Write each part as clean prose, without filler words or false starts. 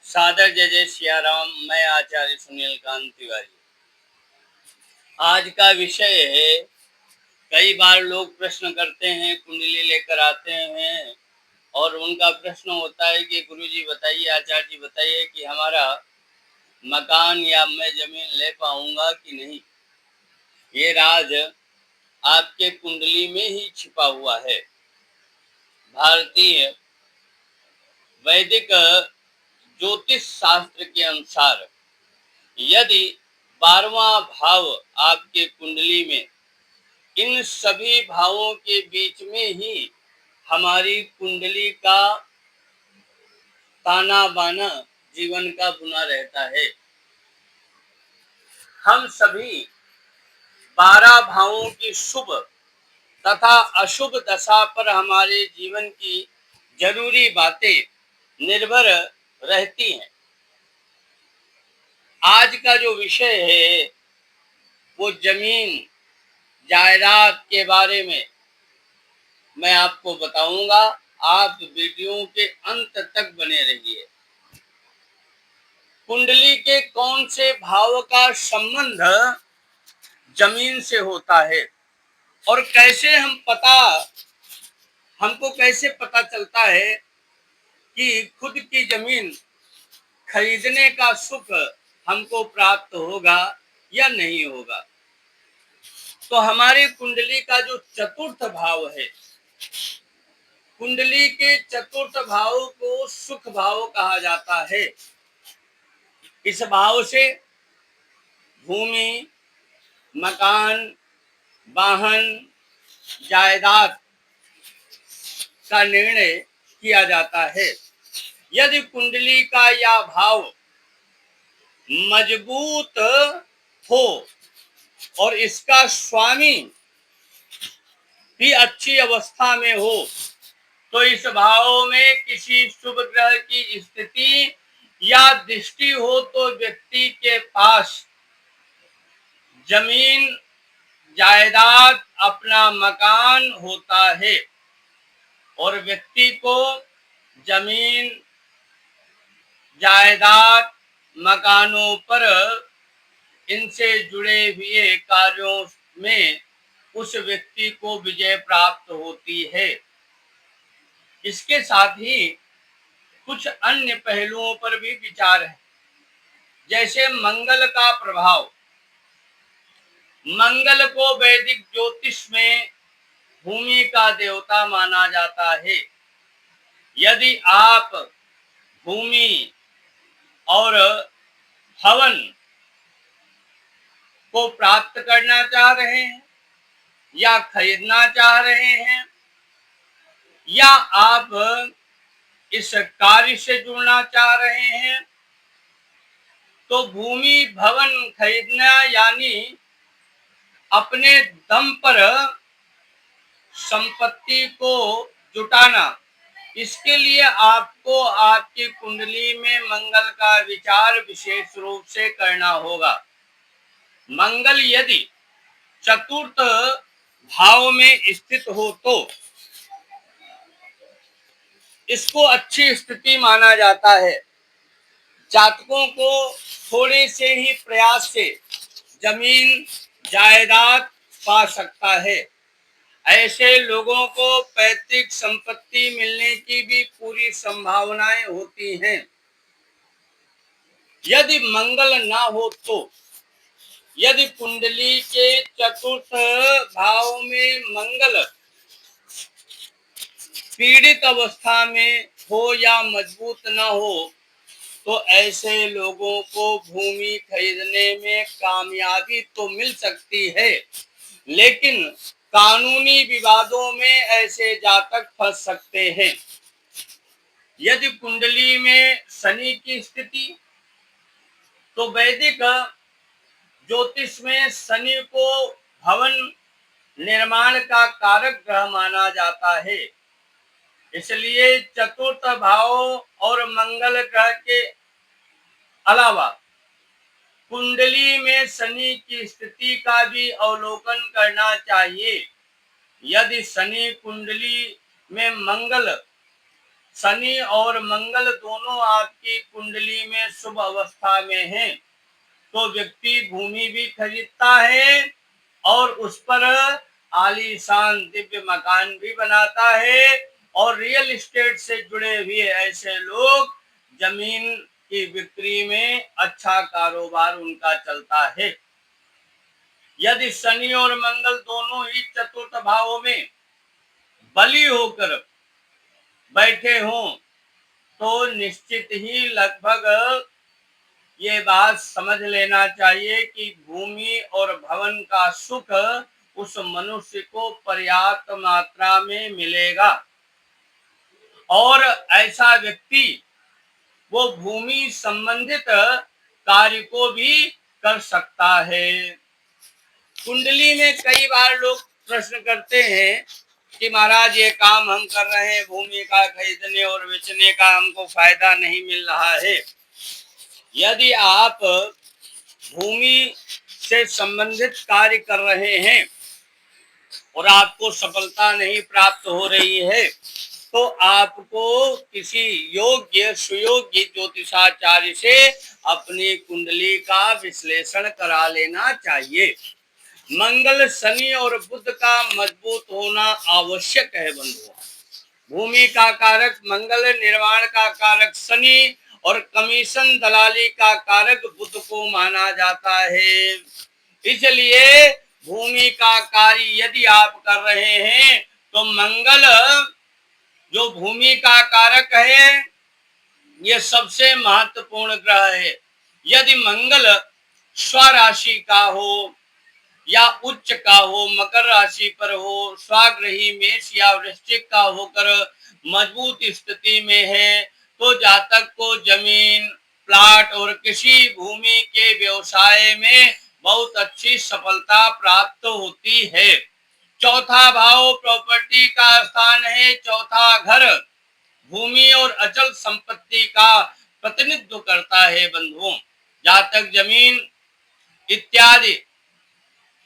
सादर जय जय सिया राम। मैं आचार्य सुनील कांत तिवारी। आज का विषय है, कई बार लोग प्रश्न करते हैं, कुंडली लेकर आते हैं और उनका प्रश्न होता है कि गुरुजी बताइए, आचार्य जी बताइए कि हमारा मकान या मैं जमीन ले पाऊंगा कि नहीं। ये राज आपके कुंडली में ही छिपा हुआ है। भारतीय वैदिक ज्योतिष शास्त्र के अनुसार यदि 12वां भाव आपके कुंडली में, इन सभी भावों के बीच में ही हमारी कुंडली का ताना बाना जीवन का बुना रहता है। हम सभी 12 भावों की शुभ तथा अशुभ दशा पर हमारे जीवन की जरूरी बातें निर्भर रहती हैं। आज का जो विषय है वो जमीन जायदाद के बारे में मैं आपको बताऊंगा। आप वीडियो के अंत तक बने रहिए। कुंडली के कौन से भाव का संबंध जमीन से होता है और हमको कैसे पता चलता है कि खुद की जमीन खरीदने का सुख हमको प्राप्त होगा या नहीं होगा। तो हमारी कुंडली का जो चतुर्थ भाव है, कुंडली के चतुर्थ भाव को सुख भाव कहा जाता है। इस भाव से भूमि, मकान, वाहन, जायदाद का निर्णय किया जाता है। यदि कुंडली का यह भाव मजबूत हो और इसका स्वामी भी अच्छी अवस्था में हो तो इस भाव में किसी शुभ ग्रह की स्थिति या दृष्टि हो तो व्यक्ति के पास जमीन जायदाद अपना मकान होता है और व्यक्ति को जमीन जायदाद मकानों पर इनसे जुड़े हुए कार्यों में उस व्यक्ति को विजय प्राप्त होती है। इसके साथ ही कुछ अन्य पहलुओं पर भी विचार है, जैसे मंगल का प्रभाव। मंगल को वैदिक ज्योतिष में भूमि का देवता माना जाता है। यदि आप भूमि और हवन को प्राप्त करना चाह रहे हैं या खरीदना चाह रहे हैं या आप इस कार्य से जुड़ना चाह रहे हैं तो भूमि भवन खरीदना यानी अपने दम पर संपत्ति को जुटाना, इसके लिए आपको आपकी कुंडली में मंगल का विचार विशेष रूप से करना होगा। मंगल यदि चतुर्थ भाव में स्थित हो तो इसको अच्छी स्थिति माना जाता है। जातकों को थोड़े से ही प्रयास से जमीन जायदाद पा सकता है। ऐसे लोगों को पैतृक संपत्ति मिलने की भी पूरी संभावनाएं होती हैं। यदि मंगल ना हो तो, यदि कुंडली के चतुर्थ भाव में मंगल पीड़ित अवस्था में हो या मजबूत न हो तो ऐसे लोगों को भूमि खरीदने में कामयाबी तो मिल सकती है, लेकिन कानूनी विवादों में ऐसे जातक फंस सकते हैं। यदि कुंडली में शनि की स्थिति, तो वैदिक ज्योतिष में शनि को भवन निर्माण का कारक ग्रह माना जाता है। इसलिए चतुर्थ भाव और मंगल ग्रह के अलावा कुंडली में शनि की स्थिति का भी अवलोकन करना चाहिए। यदि शनि कुंडली में मंगल शनि और मंगल दोनों आपकी कुंडली में शुभ अवस्था में हैं, तो व्यक्ति भूमि भी खरीदता है और उस पर आलीशान दिव्य मकान भी बनाता है। और रियल एस्टेट से जुड़े हुए ऐसे लोग जमीन की बिक्री में अच्छा कारोबार उनका चलता है। यदि शनि और मंगल दोनों ही चतुर्थ भावों में बली होकर बैठे हों तो निश्चित ही लगभग ये बात समझ लेना चाहिए कि भूमि और भवन का सुख उस मनुष्य को पर्याप्त मात्रा में मिलेगा और ऐसा व्यक्ति वो भूमि संबंधित कार्य को भी कर सकता है। कुंडली में कई बार लोग प्रश्न करते हैं कि महाराज ये काम हम कर रहे हैं, भूमि का खरीदने और बेचने का हमको फायदा नहीं मिल रहा है। यदि आप भूमि से संबंधित कार्य कर रहे हैं और आपको सफलता नहीं प्राप्त हो रही है तो आपको किसी योग्य सुयोग्य ज्योतिषाचार्य से अपनी कुंडली का विश्लेषण करा लेना चाहिए। मंगल शनि और बुध का मजबूत होना आवश्यक है बंधुओं। भूमि का कारक मंगल, निर्माण का कारक शनि और कमीशन दलाली का कारक बुध को माना जाता है। इसलिए भूमि का कार्य यदि आप कर रहे हैं तो मंगल जो भूमि का कारक है ये सबसे महत्वपूर्ण ग्रह है। यदि मंगल स्वराशि का हो या उच्च का हो, मकर राशि पर हो, स्वाग्रही मेष या वृश्चिक का होकर मजबूत स्थिति में है तो जातक को जमीन, प्लाट और कृषि भूमि के व्यवसाय में बहुत अच्छी सफलता प्राप्त होती है। चौथा भाव प्रॉपर्टी का स्थान है। चौथा घर भूमि और अचल संपत्ति का प्रतिनिधित्व करता है बंधुओं। जातक जमीन इत्यादि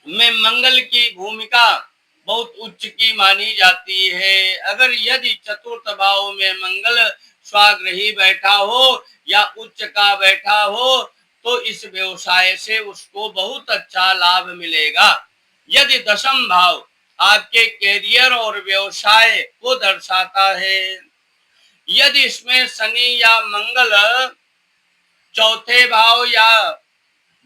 में मंगल की भूमिका बहुत उच्च की मानी जाती है। अगर यदि चतुर्थ भाव में मंगल स्वाग्रही बैठा हो या उच्च का बैठा हो तो इस व्यवसाय से उसको बहुत अच्छा लाभ मिलेगा। यदि दशम भाव आपके कैरियर और व्यवसाय को दर्शाता है, यदि इसमें शनि या मंगल चौथे भाव या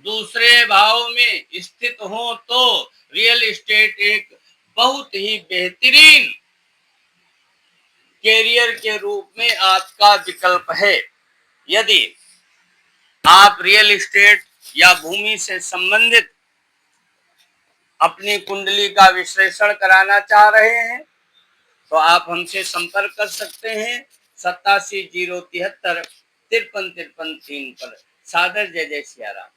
दूसरे भाव में स्थित हो तो रियल एस्टेट एक बहुत ही बेहतरीन कैरियर के रूप में आपका विकल्प है। यदि आप रियल एस्टेट या भूमि से संबंधित अपनी कुंडली का विश्लेषण कराना चाह रहे हैं तो आप हमसे संपर्क कर सकते हैं 87 073 53 53 3 पर। सादर जय जय सिया राम।